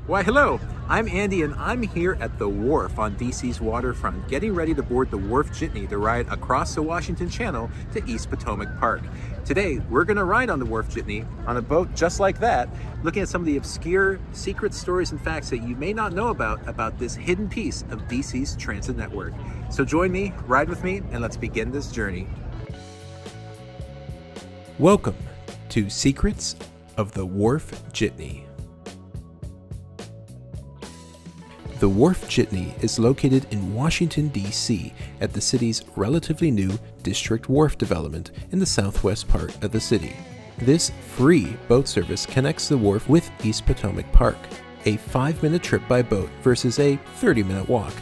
Why, hello, I'm Andy and I'm here at the Wharf on DC's waterfront, getting ready to board the Wharf Jitney to ride across the Washington Channel to East Potomac Park. Today, we're gonna ride on the Wharf Jitney on a boat just like that, looking at some of the obscure secret stories and facts that you may not know about this hidden piece of DC's transit network. So join me, ride with me, and let's begin this journey. Welcome to Secrets of the Wharf Jitney. The Wharf Jitney is located in Washington, D.C. at the city's relatively new District Wharf development in the southwest part of the city. This free boat service connects the wharf with East Potomac Park, a 5-minute trip by boat versus a 30-minute walk.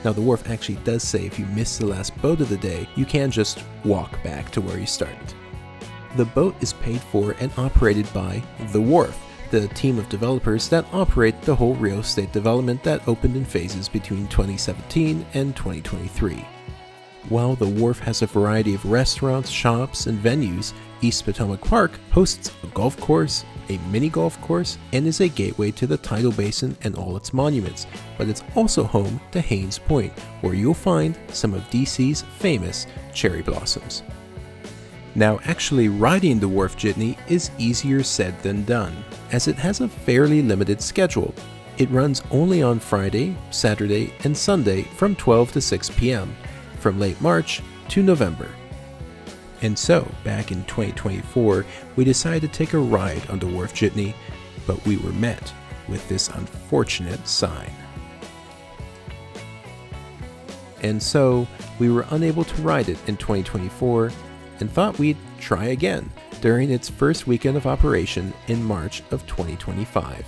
Now the wharf actually does say if you miss the last boat of the day, you can just walk back to where you started. The boat is paid for and operated by The Wharf, the team of developers that operate the whole real estate development that opened in phases between 2017 and 2023. While the Wharf has a variety of restaurants, shops, and venues, East Potomac Park hosts a golf course, a mini golf course, and is a gateway to the tidal basin and all its monuments, but it's also home to Haynes Point, where you'll find some of DC's famous cherry blossoms. Now, actually riding the Wharf Jitney is easier said than done, as it has a fairly limited schedule. It runs only on Friday, Saturday, and Sunday from 12 to 6 p.m., from late March to November. And so, back in 2024, we decided to take a ride on the Wharf Jitney, but we were met with this unfortunate sign. And so, we were unable to ride it in 2024, and thought we'd try again during its first weekend of operation in March of 2025.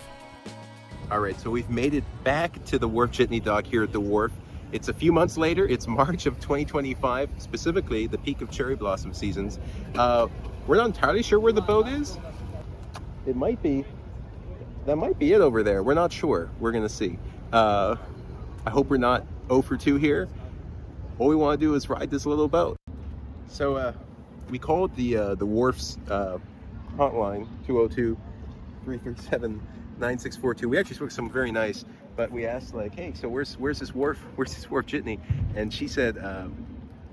All right, so we've made it back to the Wharf Jitney dock here at the wharf. It's a few months later, it's March of 2025, specifically the peak of cherry blossom seasons. We're not entirely sure where the boat is. It might be, that might be it over there. We're not sure, we're gonna see. I hope we're not 0 for 2 here. All we wanna do is ride this little boat. So, we called the Wharf's hotline, 202-337-9642. We actually spoke to someone very nice, but we asked like, hey, so where's this wharf? Where's this Wharf Jitney? And she said,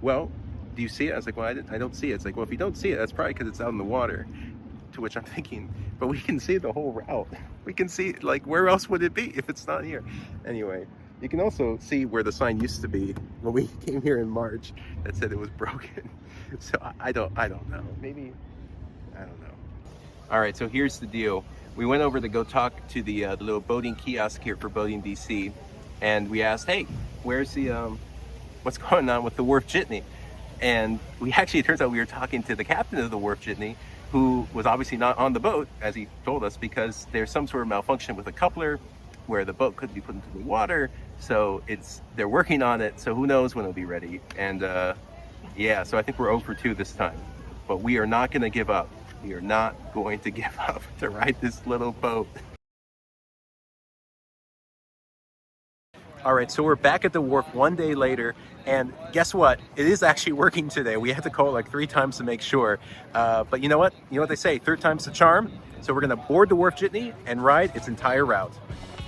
well, do you see it? I was like, well, I don't see it. It's like, well, if you don't see it, that's probably because it's out in the water. To which I'm thinking, but we can see the whole route. We can see, like, where else would it be if it's not here? Anyway, you can also see where the sign used to be when we came here in March that said it was broken. So I don't know. Maybe, I don't know. All right, so here's the deal. We went over to go talk to the little boating kiosk here for Boating DC, and we asked, hey, where's the, what's going on with the Wharf Jitney? And it turns out we were talking to the captain of the Wharf Jitney, who was obviously not on the boat, as he told us, because there's some sort of malfunction with a coupler where the boat couldn't be put into the water. So they're working on it, so who knows when it'll be ready. And yeah, so I think we're 0 for 2 this time, but we are not gonna give up. We are not going to give up to ride this little boat. All right, so we're back at the wharf one day later, and guess what? It is actually working today. We had to call it like 3 times to make sure. But you know what? You know what they say, third time's the charm. So we're gonna board the Wharf Jitney and ride its entire route.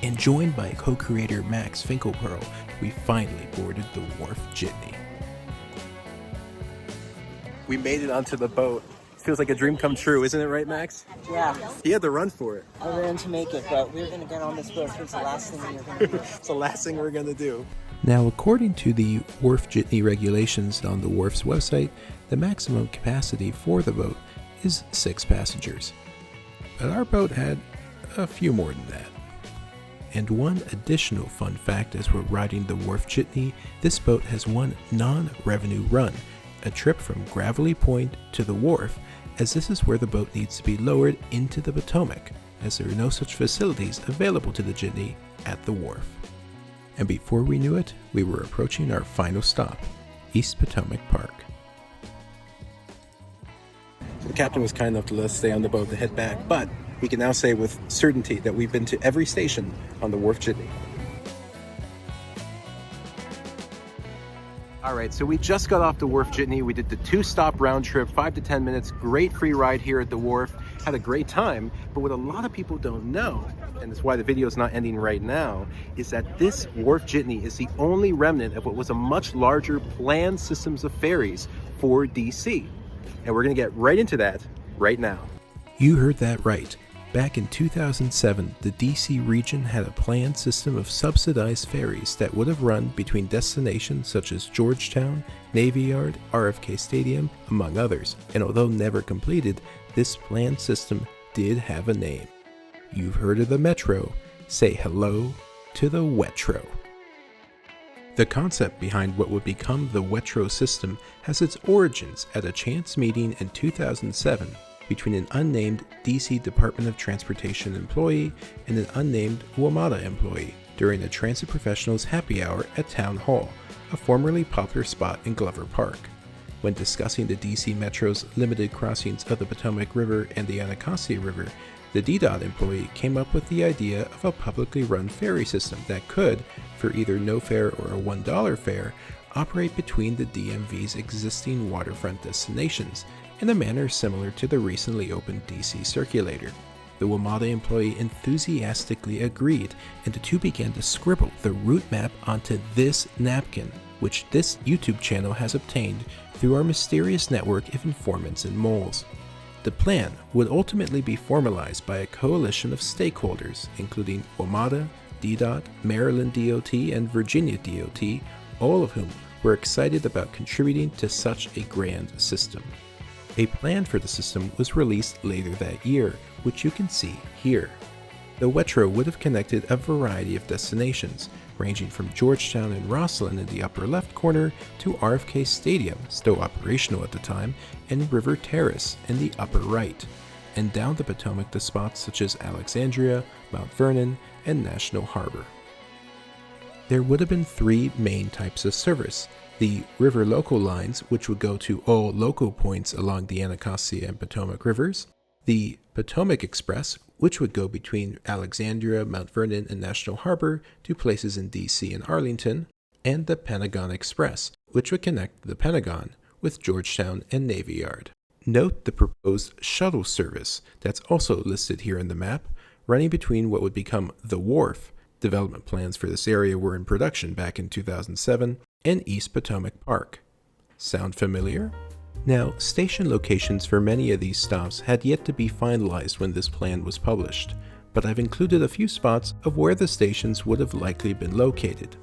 And joined by co-creator Max Finkelpearl, we finally boarded the Wharf Jitney. We made it onto the boat. Feels like a dream come true, isn't it right, Max? Yeah. He had to run for it. I ran to make it, but we're going to get on this boat. It's the last thing we're going to do. It's the last thing we're going to do. Now, according to the Wharf Jitney regulations on the Wharf's website, the maximum capacity for the boat is 6 passengers. But our boat had a few more than that. And one additional fun fact as we're riding the Wharf Jitney, this boat has one non-revenue run, a trip from Gravelly Point to the wharf, as this is where the boat needs to be lowered into the Potomac, as there are no such facilities available to the Jitney at the wharf. And before we knew it, we were approaching our final stop, East Potomac Park. The captain was kind enough to let us stay on the boat to head back, but we can now say with certainty that we've been to every station on the Wharf Jitney. All right, so we just got off the Wharf Jitney. We did the 2-stop round trip, 5 to 10 minutes, great free ride here at the wharf. Had a great time, but what a lot of people don't know and it's why the video is not ending right now, is that this Wharf Jitney is the only remnant of what was a much larger planned systems of ferries for DC. And we're going to get right into that right now. You heard that right. Back in 2007, the DC region had a planned system of subsidized ferries that would have run between destinations such as Georgetown, Navy Yard, RFK Stadium, among others. And although never completed, this planned system did have a name. You've heard of the Metro. Say hello to the WETRO. The concept behind what would become the WETRO system has its origins at a chance meeting in 2007 between an unnamed DC Department of Transportation employee and an unnamed WMATA employee during a transit professionals happy hour at Town Hall, a formerly popular spot in Glover Park. When discussing the DC Metro's limited crossings of the Potomac River and the Anacostia River, the DDOT employee came up with the idea of a publicly run ferry system that could, for either no fare or a $1 fare, operate between the DMV's existing waterfront destinations in a manner similar to the recently opened DC Circulator. The WMATA employee enthusiastically agreed, and the two began to scribble the route map onto this napkin, which this YouTube channel has obtained through our mysterious network of informants and moles. The plan would ultimately be formalized by a coalition of stakeholders, including WMATA, DDOT, Maryland DOT, and Virginia DOT, all of whom were excited about contributing to such a grand system. A plan for the system was released later that year, which you can see here. The WETRO would have connected a variety of destinations, ranging from Georgetown and Rosslyn in the upper left corner to RFK Stadium, still operational at the time, and River Terrace in the upper right, and down the Potomac to spots such as Alexandria, Mount Vernon, and National Harbor. There would have been three main types of service: the river local lines, which would go to all local points along the Anacostia and Potomac rivers; the Potomac Express, which would go between Alexandria, Mount Vernon, and National Harbor to places in DC and Arlington; and the Pentagon Express, which would connect the Pentagon with Georgetown and Navy Yard. Note the proposed shuttle service that's also listed here in the map, running between what would become the Wharf. Development plans for this area were in production back in 2007, and East Potomac Park. Sound familiar? Now, station locations for many of these stops had yet to be finalized when this plan was published, but I've included a few spots of where the stations would have likely been located.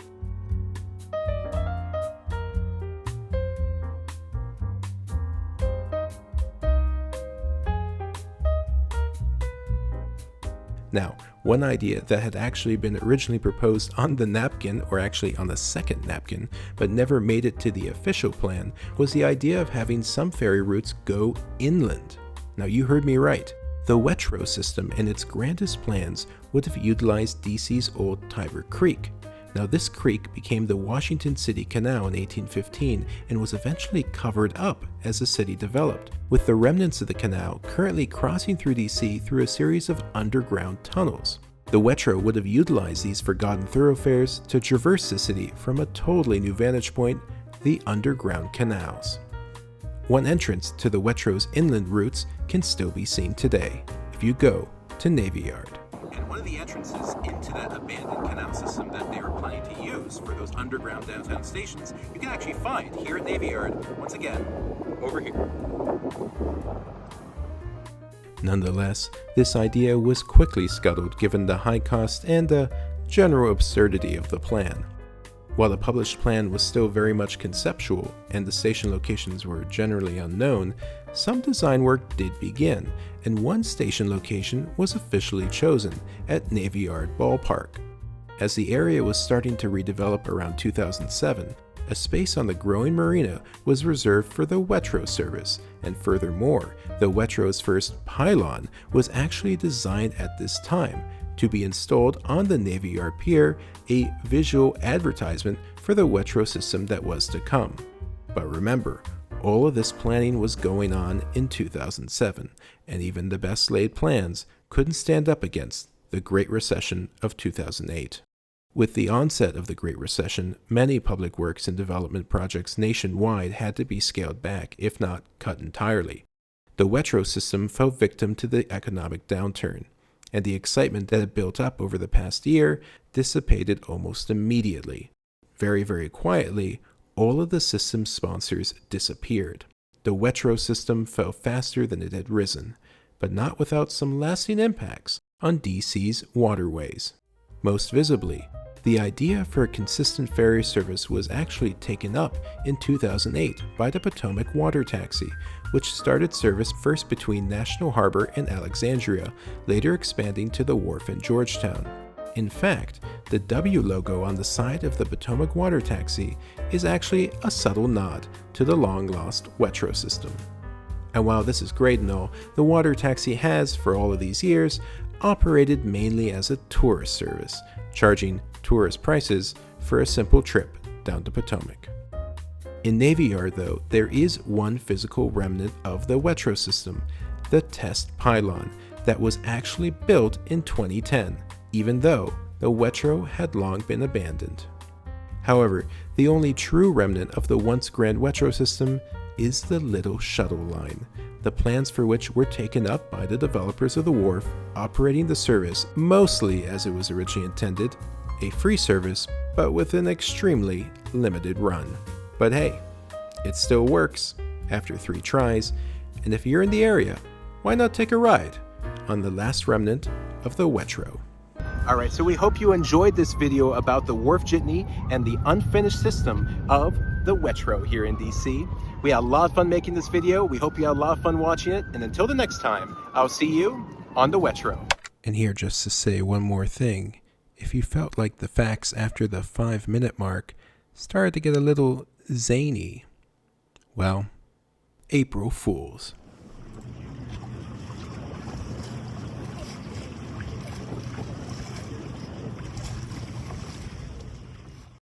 Now, one idea that had actually been originally proposed on the napkin, or actually on the second napkin, but never made it to the official plan, was the idea of having some ferry routes go inland. Now you heard me right. The WETRO system in its grandest plans would have utilized DC's old Tiber Creek. Now this creek became the Washington City Canal in 1815 and was eventually covered up as the city developed, with the remnants of the canal currently crossing through DC through a series of underground tunnels. The WETRO would have utilized these forgotten thoroughfares to traverse the city from a totally new vantage point, the underground canals. One entrance to the WETRO's inland routes can still be seen today if you go to Navy Yard. And one of the entrances into that abandoned canal system that they were planning to use for those underground downtown stations, you can actually find here at Navy Yard, once again, over here. Nonetheless, this idea was quickly scuttled given the high cost and the general absurdity of the plan. While the published plan was still very much conceptual and the station locations were generally unknown, some design work did begin, and one station location was officially chosen at Navy Yard Ballpark. As the area was starting to redevelop around 2007, a space on the growing marina was reserved for the WETRO service, and furthermore, the WETRO's first pylon was actually designed at this time to be installed on the Navy Yard Pier, a visual advertisement for the WETRO system that was to come. But remember, all of this planning was going on in 2007, and even the best laid plans couldn't stand up against the Great Recession of 2008. With the onset of the Great Recession, many public works and development projects nationwide had to be scaled back, if not cut entirely. The WETRO system fell victim to the economic downturn. and the excitement that had built up over the past year dissipated almost immediately. Very, very quietly, all of the system's sponsors disappeared. The WETRO system fell faster than it had risen, but not without some lasting impacts on DC's waterways. Most visibly, the idea for a consistent ferry service was actually taken up in 2008 by the Potomac Water Taxi, which started service first between National Harbor and Alexandria, later expanding to the wharf in Georgetown. In fact, the W logo on the side of the Potomac Water Taxi is actually a subtle nod to the long-lost WETRO system. And while this is great and all, the water taxi has, for all of these years, operated mainly as a tourist service, charging tourist prices for a simple trip down to Potomac. In Navy Yard, though, there is one physical remnant of the WETRO system, the test pylon, that was actually built in 2010, even though the WETRO had long been abandoned. However, the only true remnant of the once grand WETRO system is the Little Shuttle Line, the plans for which were taken up by the developers of the wharf, operating the service mostly as it was originally intended, a free service, but with an extremely limited run. But hey, it still works after 3 tries, and if you're in the area, why not take a ride on the last remnant of the WETRO? Alright, so we hope you enjoyed this video about the Wharf Jitney and the unfinished system of the WETRO here in DC. We had a lot of fun making this video. We hope you had a lot of fun watching it. And until the next time, I'll see you on the WETRO. And here, just to say one more thing. If you felt like the facts after the 5-minute mark started to get a little zany, well, April Fools.